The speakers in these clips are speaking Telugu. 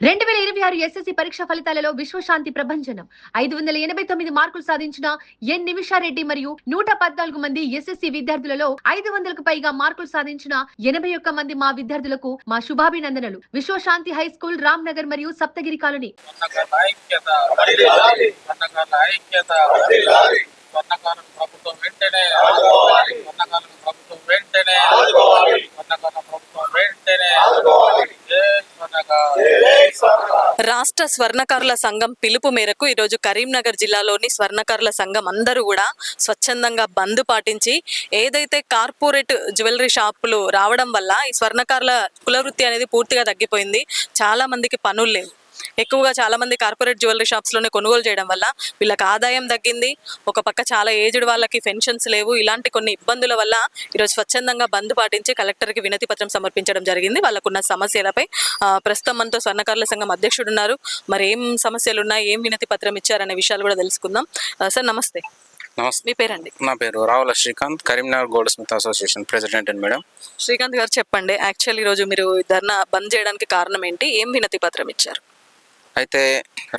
2026 ఎస్ఎస్సి పరీక్ష ఫలితాలలో విశ్వశాంతి ప్రభంజనం 589 మార్కులు సాధించిన ఎన్ నిమిషారెడ్డి మరియు 114 మంది ఎస్ఎస్సి విద్యార్థులలో 500కు పైగా మార్కులు సాధించిన 81 మంది మా విద్యార్థులకు మా శుభాభినందనలు. విశ్వశాంతి హై స్కూల్, రామ్ నగర్ మరియు సప్తగిరి కాలనీ. రాష్ట్ర స్వర్ణకారుల సంఘం పిలుపు మేరకు ఈరోజు కరీంనగర్ జిల్లాలోని స్వర్ణకారుల సంఘం అందరూ కూడా స్వచ్ఛందంగా బంద్ పాటించి ఏదైతే కార్పొరేట్ జ్యువెలరీ షాపులు రావడం వల్ల ఈ స్వర్ణకారుల కులవృత్తి అనేది పూర్తిగా తగ్గిపోయింది. చాలా మందికి పనులు లేవు. ఎక్కువగా చాలా మంది కార్పొరేట్ జ్యువెలరీ షాప్స్లోనే కొనుగోలు చేయడం వల్ల వీళ్ళకి ఆదాయం తగ్గింది. ఒక పక్క చాలా ఏజ్డ్ వాళ్ళకి పెన్షన్స్ లేవు. ఇలాంటి కొన్ని ఇబ్బందుల వల్ల ఈరోజు స్వచ్ఛందంగా బంద్ పాటించి కలెక్టర్కి వినతి పత్రం సమర్పించడం జరిగింది. వాళ్ళకున్న సమస్యలపై ప్రస్తుతం మనతో స్వర్ణకారుల సంఘం అధ్యక్షుడు ఉన్నారు. మరి ఏం సమస్యలు ఉన్నాయి, ఏం వినతి పత్రం ఇచ్చారనే విషయాలు కూడా తెలుసుకుందాం. సార్ నమస్తే. నమస్తే. మీ పేరండి? నా పేరు Ravula Srikanth, Karimnagar gold Smith association president and madam. Srikanth గారు చెప్పండి, యాక్చువల్ ఈరోజు మీరు ధర్నా బంద్ చేయడానికి కారణం ఏంటి, ఏం వినతి పత్రం ఇచ్చారు? అయితే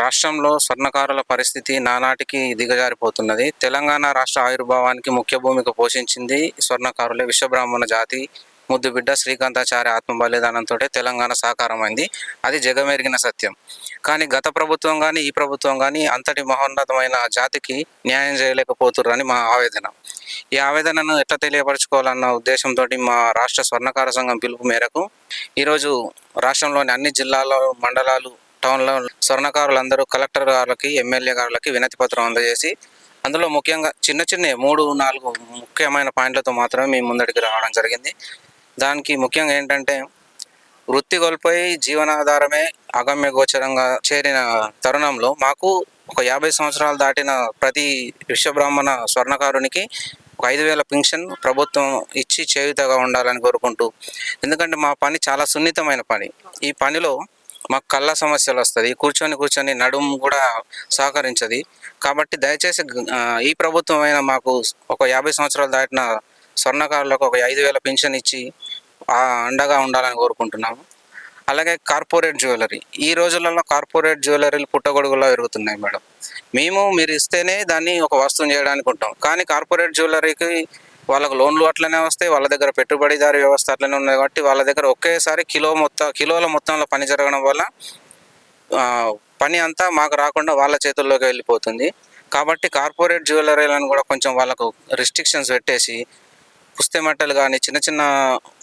రాష్ట్రంలో స్వర్ణకారుల పరిస్థితి నానాటికి దిగజారిపోతున్నది. తెలంగాణ రాష్ట్ర ఆవిర్భావానికి ముఖ్య భూమిక పోషించింది స్వర్ణకారులే. విశ్వబ్రాహ్మణ జాతి ముద్దు బిడ్డ శ్రీకాంతాచార్య ఆత్మ బలిదానంతో తెలంగాణ సాకారమైంది. అది జగమెరిగిన సత్యం. కానీ గత ప్రభుత్వం కానీ ఈ ప్రభుత్వం కానీ అంతటి మహోన్నతమైన జాతికి న్యాయం చేయలేకపోతుర్రని మా ఆవేదన. ఈ ఆవేదనను ఎట్లా తెలియపరచుకోవాలన్న ఉద్దేశంతో మా రాష్ట్ర స్వర్ణకార సంఘం పిలుపు మేరకు ఈరోజు రాష్ట్రంలోని అన్ని జిల్లాల్లో, మండలాలు, టౌన్లో స్వర్ణకారులందరూ కలెక్టర్ గారులకి, ఎమ్మెల్యే గారులకి వినతి పత్రం అందజేసి అందులో ముఖ్యంగా చిన్న 3-4 ముఖ్యమైన పాయింట్లతో మాత్రమే మేము ముందడికి రావడం జరిగింది. దానికి ముఖ్యంగా ఏంటంటే, వృత్తి కోల్పోయి జీవనాధారమే అగమ్య గోచరంగా చేరిన తరుణంలో మాకు ఒక 50 సంవత్సరాలు దాటిన ప్రతి విశ్వబ్రాహ్మణ స్వర్ణకారునికి ఒక 5,000 పెన్షన్ ప్రభుత్వం ఇచ్చి చేయుతగా ఉండాలని కోరుకుంటూ, ఎందుకంటే మా పని చాలా సున్నితమైన పని. ఈ పనిలో మాకు కళ్ళ సమస్యలు వస్తుంది, కూర్చొని నడుము కూడా సహకరించదు. కాబట్టి దయచేసి ఈ ప్రభుత్వం అయినా మాకు ఒక 50 సంవత్సరాలు దాటిన స్వర్ణకారులకు ఒక 5,000 పెన్షన్ ఇచ్చి అండగా ఉండాలని కోరుకుంటున్నాము. అలాగే కార్పొరేట్ జ్యువెలరీ, ఈ రోజులలో కార్పొరేట్ జ్యువెలరీలు పుట్టగొడుగులా పెరుగుతున్నాయి మేడం. మీరు ఇస్తేనే దాన్ని ఒక వస్తువు చేయడానికి ఉంటాం. కానీ కార్పొరేట్ జ్యువెలరీకి వాళ్ళకు లోన్లు అట్లనే వస్తాయి, వాళ్ళ దగ్గర పెట్టుబడిదారి వ్యవస్థ అట్లనే ఉన్నాయి. కాబట్టి వాళ్ళ దగ్గర ఒకేసారి కిలోల మొత్తంలో పని జరగడం వల్ల పని అంతా మాకు రాకుండా వాళ్ళ చేతుల్లోకి వెళ్ళిపోతుంది. కాబట్టి కార్పొరేట్ జ్యువెలరీలను కూడా కొంచెం వాళ్ళకు రిస్ట్రిక్షన్స్ పెట్టేసి పుస్తెమట్టలు కానీ చిన్న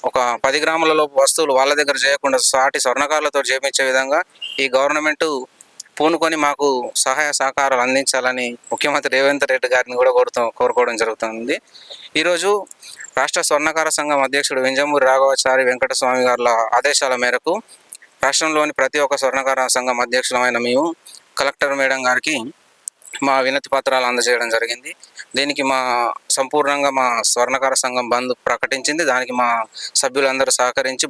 ఒక 10 గ్రాములలో వస్తువులు వాళ్ళ దగ్గర చేయకుండా సాటి స్వర్ణకారులతో చేపించే విధంగా ఈ గవర్నమెంట్ పూనుకొని మాకు సహాయ సహకారాలు అందించాలని ముఖ్యమంత్రి రేవంత్ రెడ్డి గారిని కూడా కోరుకోవడం జరుగుతుంది. ఈరోజు రాష్ట్ర స్వర్ణకార సంఘం అధ్యక్షుడు వింజమూరి రాఘవాచారి వెంకటస్వామి గారుల ఆదేశాల మేరకు రాష్ట్రంలోని ప్రతి ఒక్క స్వర్ణకార సంఘం అధ్యక్షులమైన మేము కలెక్టర్ మేడం గారికి మా వినతి పత్రాలు అందజేయడం జరిగింది. దీనికి సంపూర్ణంగా మా స్వర్ణకార సంఘం బంద్ ప్రకటించింది. దానికి మా సభ్యులందరూ సహకరించి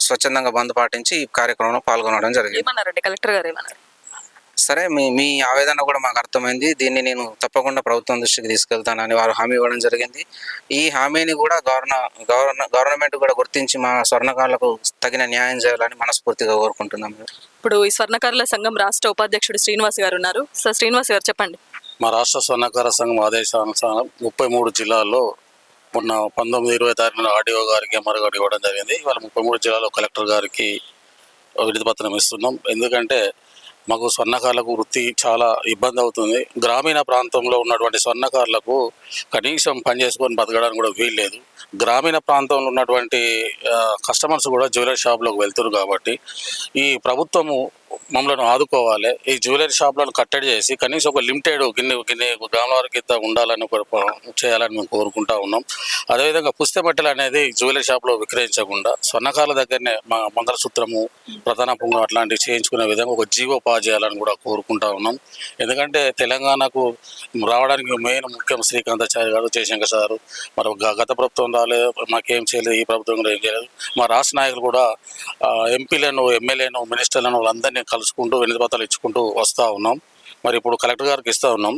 స్వచ్ఛందంగా బంద్ పాటించి ఈ కార్యక్రమంలో పాల్గొనడం జరిగింది. కలెక్టర్ గారు ఏమన్నారు? సరే, మీ ఆవేదన కూడా మాకు అర్థమైంది. దీన్ని నేను తప్పకుండా ప్రభుత్వం దృష్టికి తీసుకెళ్తానని వారు హామీ ఇవ్వడం జరిగింది. ఈ హామీని కూడా గవర్నమెంట్ కూడా గుర్తించి మా స్వర్ణకారులకు తగిన న్యాయం చేయాలని మనస్ఫూర్తిగా కోరుకుంటున్నాం. ఇప్పుడు ఈ స్వర్ణకారుల సంఘం రాష్ట్ర ఉపాధ్యక్షుడు శ్రీనివాస్ గారు ఉన్నారు. సార్ శ్రీనివాస్ గారు చెప్పండి. మా రాష్ట్ర స్వర్ణకార సంఘం ఆదేశానుసారం 33 జిల్లాల్లో మొన్న 19-20 తారీఖున ఆర్డీఓ గారికి, ఎంఆర్ గారికి ఇవ్వడం జరిగింది. ఇవాళ 33 జిల్లాలో కలెక్టర్ గారికి వినతి పత్రం ఇస్తున్నాం. ఎందుకంటే మాకు స్వర్ణకారులకు వృత్తి చాలా ఇబ్బంది అవుతుంది. గ్రామీణ ప్రాంతంలో ఉన్నటువంటి స్వర్ణకారులకు కనీసం పని చేసుకొని బతకడానికి కూడా వీలు లేదు. గ్రామీణ ప్రాంతంలో ఉన్నటువంటి కస్టమర్స్ కూడా జ్యువెలరీ షాప్లోకి వెళ్తున్నారు. కాబట్టి ఈ ప్రభుత్వము మమ్మల్ని ఆదుకోవాలి. ఈ జ్యువెలరీ షాప్లను కట్టడి చేసి కనీసం ఒక లిమిటెడ్ గిన్నె గ్రాముల వరకు ఇంత ఉండాలని చేయాలని మేము కోరుకుంటా ఉన్నాం. అదేవిధంగా పుస్తెమట్టెలు అనేది జ్యువెలరీ షాప్లో విక్రయించకుండా స్వర్ణకారుల దగ్గరనే మా మంగళసూత్రము, ప్రధాన పొంగు అట్లాంటివి చేయించుకునే విధంగా ఒక జీవో పాస్ చేయాలని కూడా కోరుకుంటా ఉన్నాం. ఎందుకంటే తెలంగాణకు రావడానికి మెయిన్ ముఖ్యం శ్రీకాంతాచార్య గారు, జయశంకర్ సారు. మరి గత ప్రభుత్వం రాలేదు, మాకేం చేయలేదు, ఈ ప్రభుత్వం కూడా ఏం చేయలేదు. మా రాష్ట్ర నాయకులు కూడా ఎంపీలను, ఎమ్మెల్యేను, మినిస్టర్లను వాళ్ళందరినీ కలుసుకుంటూ వినతి పత్రాలు ఇచ్చుకుంటూ వస్తూ ఉన్నాం. మరి ఇప్పుడు కలెక్టర్ గారికి ఇస్తూ ఉన్నాం.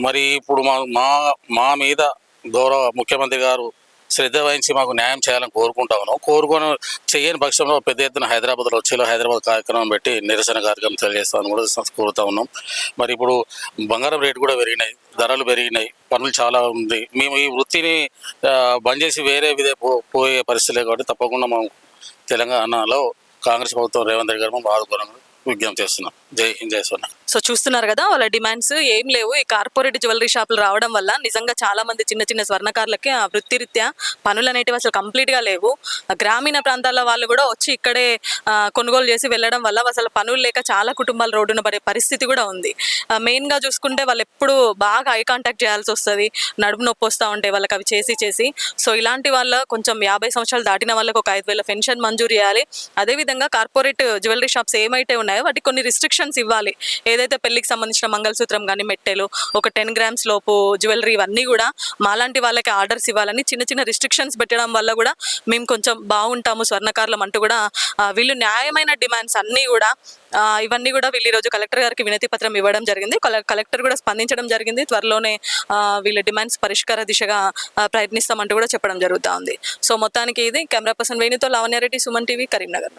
మరి ఇప్పుడు మా మీద గౌరవ ముఖ్యమంత్రి గారు శ్రద్ధ వహించి మాకు న్యాయం చేయాలని కోరుకుంటా ఉన్నాం. చేయని పక్షంలో పెద్ద ఎత్తున హైదరాబాద్లో వచ్చేలో హైదరాబాద్ కార్యక్రమం పెట్టి నిరసన కార్యక్రమం తెలియజేస్తామని కూడా కోరుతా ఉన్నాం. మరి ఇప్పుడు బంగారం రేటు కూడా పెరిగినాయి, ధరలు పెరిగినాయి, పనులు చాలా ఉంది. మేము ఈ వృత్తిని బంద్ చేసి వేరే పోయే పరిస్థితి లేదు. కాబట్టి తప్పకుండా మనం తెలంగాణలో కాంగ్రెస్ ప్రభుత్వం రేవంత్ రెడ్డి గారు మేము ఆదుకోవాలని విజ్ఞప్తి చేస్తున్నాం. జై హింద్, జై స్వర్ణ. సో చూస్తున్నారు కదా, వాళ్ళ డిమాండ్స్ ఏం లేవు. ఈ కార్పొరేట్ జ్యువెలరీ షాపులు రావడం వల్ల నిజంగా చాలా మంది చిన్న చిన్న స్వర్ణకారులకి ఆ వృత్తిరీత్యా పనులు అనేటివి అసలు కంప్లీట్గా లేవు. గ్రామీణ ప్రాంతాల వాళ్ళు కూడా వచ్చి ఇక్కడే కొనుగోలు చేసి వెళ్ళడం వల్ల అసలు పనులు లేక చాలా కుటుంబాలు రోడ్డున పడే పరిస్థితి కూడా ఉంది. మెయిన్గా చూసుకుంటే వాళ్ళు ఎప్పుడు బాగా ఐ కాంటాక్ట్ చేయాల్సి వస్తుంది, నడుము నొప్పి వస్తూ ఉంటాయి వాళ్ళకి అవి చేసి. సో ఇలాంటి వాళ్ళ కొంచెం 50 సంవత్సరాలు దాటిన వాళ్ళకి ఒక 5,000 పెన్షన్ మంజూరు చేయాలి. అదేవిధంగా కార్పొరేట్ జ్యువెలరీ షాప్స్ ఏమైతే ఉన్నాయో వాటికి కొన్ని రిస్ట్రిక్షన్స్ ఇవ్వాలి. ఏదైతే పెళ్లికి సంబంధించిన మంగళసూత్రం కానీ, మెట్టెలు, ఒక 10 గ్రామ్స్ లోపు జ్యువెలరీ, ఇవన్నీ కూడా మాలాంటి వాళ్ళకి ఆర్డర్స్ ఇవ్వాలని చిన్న చిన్న రిస్ట్రిక్షన్స్ పెట్టడం వల్ల కూడా మేము కొంచెం బాగుంటాము స్వర్ణకారులం అంటూ కూడా వీళ్ళు న్యాయమైన డిమాండ్స్ అన్నీ కూడా ఇవన్నీ కూడా వీళ్ళు ఈరోజు కలెక్టర్ గారికి వినతి పత్రం ఇవ్వడం జరిగింది. కలెక్టర్ కూడా స్పందించడం జరిగింది. త్వరలోనే వీళ్ళ డిమాండ్స్ పరిష్కార దిశగా ప్రయత్నిస్తామంటూ కూడా చెప్పడం జరుగుతూ ఉంది. సో మొత్తానికి ఇది camera person వేణుతో Lavanya Reddy, Suman TV, Karimnagar.